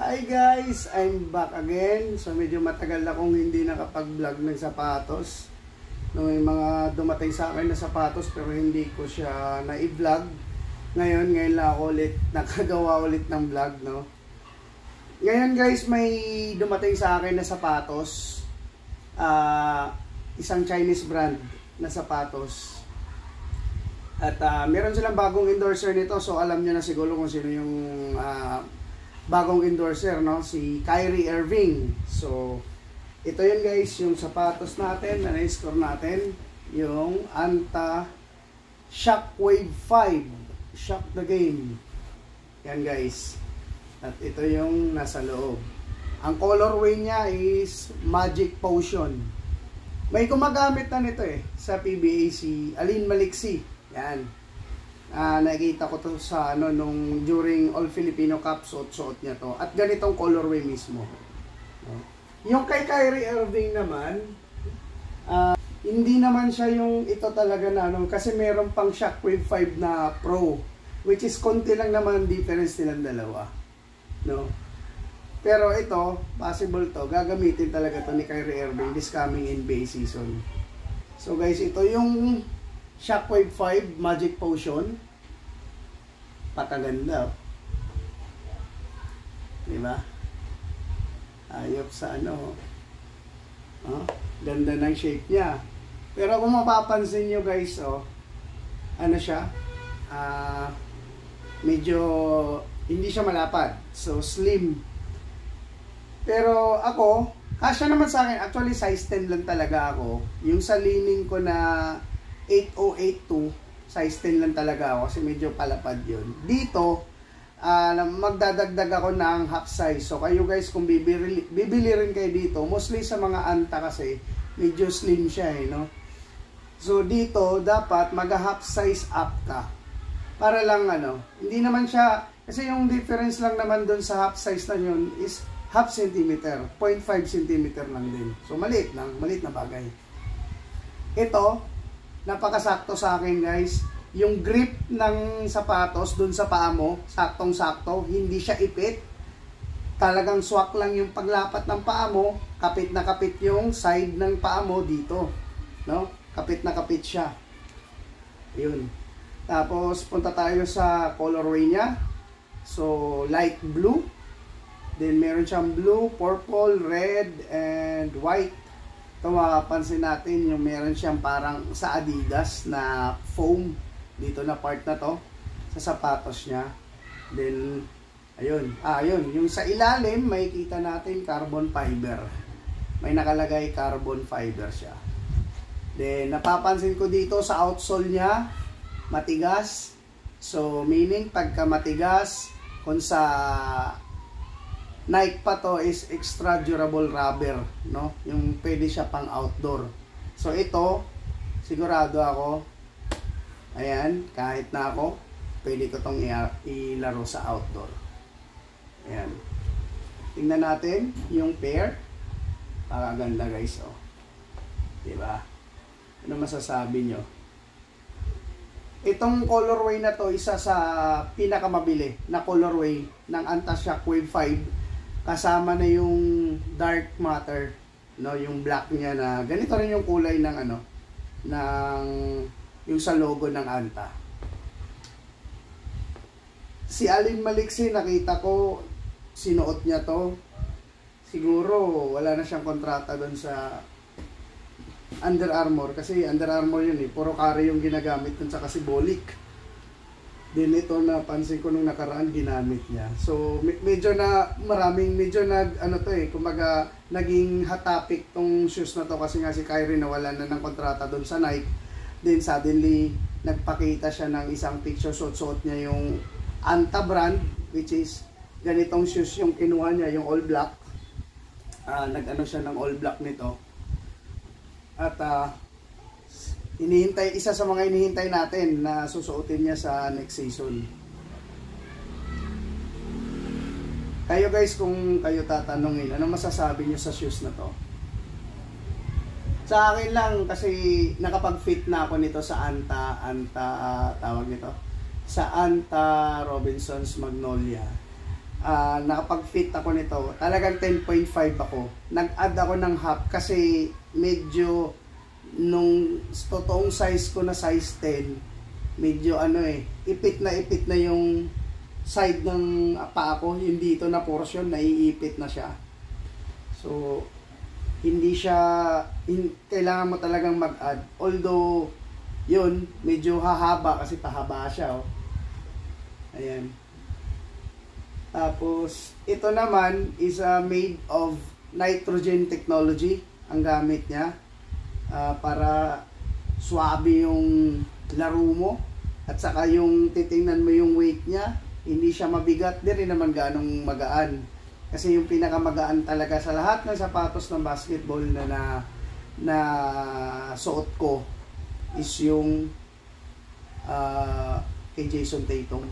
Hi guys, I'm back again. So medyo matagal akong hindi nakapag-vlog ng sapatos. No, may mga dumating sa akin na sapatos pero hindi ko siya na-i-vlog. Ngayon lang ako ulit nakagawa ulit ng vlog, no. Ngayon guys, may dumating sa akin na sapatos. Isang Chinese brand na sapatos. At meron silang bagong endorser nito, so alam niyo na siguro kung sino yung bagong endorser, no? Si Kyrie Irving. So ito yun guys, yung sapatos natin na na-score natin, yung Anta Shockwave 5 Shock the Game. Yan guys. At ito yung nasa loob. Ang colorway niya is Magic Potion. May gumagamit na nito sa PBA, si Aline Maliksi. Yan. Nakikita ko to sa nung during All Filipino Cup, suot niya to. At ganitong colorway mismo. Yung kay Kyrie Irving naman, hindi naman siya yung ito talaga na kasi meron pang Shockwave 5 na Pro, which is konti lang naman difference nilang dalawa. No? Pero ito, possible to, gagamitin talaga to ni Kyrie Irving this coming NBA season. So guys, ito yung Shockwave 5 Magic Potion. Pataganda. Diba? Ayop sa ganda ng shape niya. Pero kung mapapansin nyo guys, siya? Medyo hindi siya malapad. So slim. Pero ako, kasya naman sa akin, actually size 10 lang talaga ako. Yung sa leaning ko na 8082, size 10 lang talaga ako kasi medyo palapad yun. Dito, magdadagdag ako ng half size. So kayo guys, kung bibili rin kayo dito, mostly sa mga Anta kasi medyo slim siya no? So dito, dapat mag-half size up ka. Para lang hindi naman siya, kasi yung difference lang naman dun sa half size na yun is half centimeter, 0.5 centimeter lang din. So maliit lang, maliit na bagay. Ito, napakasakto sa akin guys. Yung grip ng sapatos dun sa paa mo, saktong-sakto, hindi siya ipit. Talagang swak lang yung paglapat ng paa mo, kapit na kapit yung side ng paa mo dito, no? Kapit na kapit siya. Yun. Tapos punta tayo sa colorway niya. So light blue. Then meron siyang blue, purple, red, and white. Ito mapapansin natin yung meron siyang parang sa Adidas na foam dito na part na to sa sapatos niya. Then ayun, yung sa ilalim makikita natin carbon fiber. May nakalagay carbon fiber siya. Then napapansin ko dito sa outsole niya matigas. So meaning pagka matigas, kung sa Nike pa to is extra durable rubber, no? Yung pwede siya pang outdoor. So ito, sigurado ako, ayan, kahit na ako, pwede ko tong ilaro sa outdoor. Ayan. Tingnan natin yung pair. Pakaganda guys, diba? Ano masasabi nyo? Itong colorway na to, isa sa pinakamabili na colorway ng Anta Shockwave 5. Kasama na yung dark matter, no, yung black niya na ganito rin yung kulay ng ng yung sa logo ng Anta. Si Aline Maliksi, nakita ko sinuot niya to. Siguro wala na siyang kontrata doon sa Under Armour kasi Under Armour yun puro carry yung ginagamit dun sa Kasibolik. Din ito napansin ko nung nakaraan ginamit niya. So medyo kumaga naging hot topic tong shoes na to kasi nga si Kyrie nawalan na ng kontrata doon sa Nike. Then suddenly nagpakita siya ng isang picture, suot niya yung Anta brand, which is ganitong shoes yung kinuha niya, yung all black. Siya ng all black nito. At isa sa mga hinihintay natin na susuotin niya sa next season. Kayo guys, kung kayo tatanungin, ano masasabi niyo sa shoes na to? Sa akin lang, kasi nakapag-fit na ako nito sa tawag nito, sa Anta Robinson's Magnolia. nakapag-fit ako nito, talagang 10.5 ako. Nag-add ako ng half kasi medyo nung totoong size ko na size 10, medyo ipit na yung side ng paa ko, yung dito na portion, naiipit na siya. So, hindi siya, kailangan mo talagang mag-add. Although, yun, medyo hahaba kasi pahaba siya, oh. Ayan. Tapos, ito naman is made of nitrogen technology, ang gamit niya. Para swabe yung laro mo. At saka yung titingnan mo yung weight niya, hindi siya mabigat, di rin naman ganong magaan. Kasi yung pinakamagaan talaga sa lahat ng sapatos ng basketball na suot ko is yung kay Jason Tatum.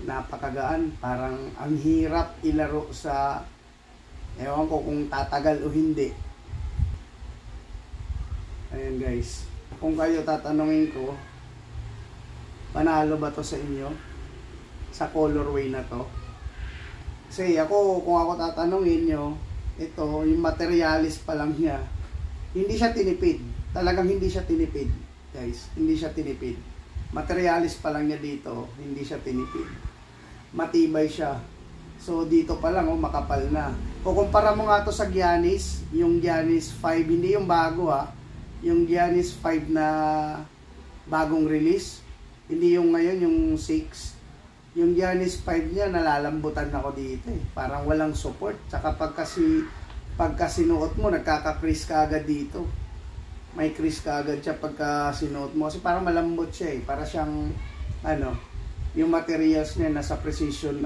Napakagaan, parang ang hirap ilaro sa, ewan ko kung tatagal o hindi. Ayan guys, kung kayo tatanungin ko, panalo ba to sa inyo? Sa colorway na to? Kasi ako, kung ako tatanungin nyo, ito, yung materialis pa lang niya, hindi siya tinipid. Talagang hindi siya tinipid, guys. Hindi siya tinipid. Materialis pa lang niya dito, hindi siya tinipid. Matibay siya. So, dito pa lang, makapal na. Kukumpara mo nga to sa Giannis, yung Giannis 5, hindi yung bago yung Giannis 5 na bagong release, hindi yung ngayon, yung 6. Yung Giannis 5 niya, nalalambutan ako dito Parang walang support. Tsaka pagka sinuot mo, nagkaka-crease ka agad dito. May crease ka agad siya pagka sinuot mo. Kasi parang malambot siya Para siyang, yung materials niya nasa precision,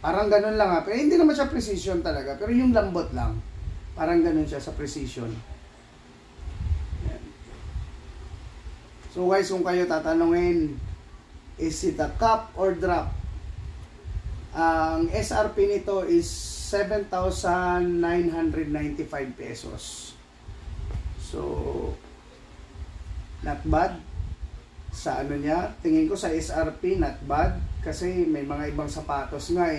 Parang ganun lang Pero hindi naman siya precision talaga. Pero yung lambot lang. Parang ganun siya sa precision. Yan. So guys, kung kayo tatanungin, is it a cup or drop? Ang SRP nito is 7,995 pesos. So, not bad. Sa niya, tingin ko sa SRP, not bad. Kasi may mga ibang sapatos nga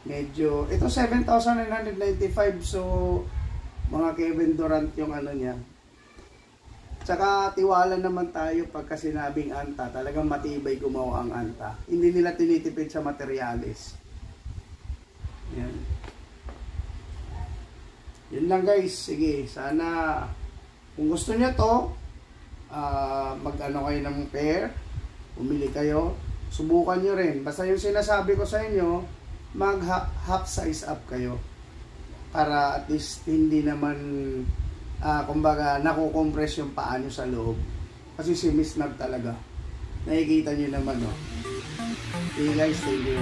medyo, ito 7,995. So, mga Kevin Durant yung niya. Tsaka tiwala naman tayo pagka sinabing anta, talagang matibay gumawa ang anta. Hindi nila tinitipid sa materialis. Yan. Yun lang guys. Sige, sana kung gusto niyo to, kayo ng pair, umili kayo, subukan nyo rin. Basta yung sinasabi ko sa inyo, mag half size up kayo. Para at least hindi naman kumbaga nakukompress yung paa nyo sa loob kasi simisnag talaga, nakikita nyo naman Okay guys, thank you.